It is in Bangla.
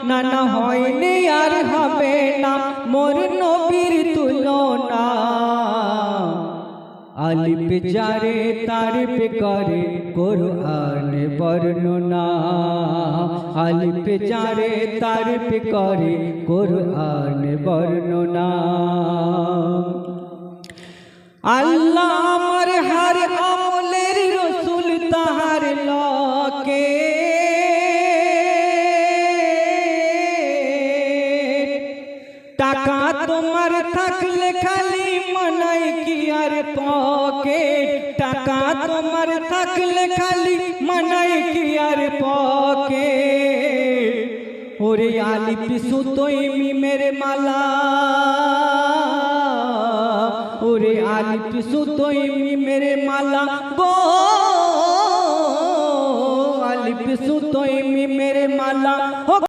না না হয়নি আর হবে না মোর নবীর তুলনা। আলিফ যারে তারিফ করে কুরআন বর্ণনা, আলিফ যারে তারিফ করে কুরআন বর্ণনা। আল্লাহ আমার হার আমলের রসুল তাহার লকে, টাকা তোমার থাকলে খালি মানাই কি আর পকেট, টাকা তোমার থাকলে খালি মানাই কি আর পকেট। ওরে আলিফ সুতোই মিমের মালা, ওরে আলিফ সুতোই মিমের মালা গো, আলিফ সুতোই মিমের মালা।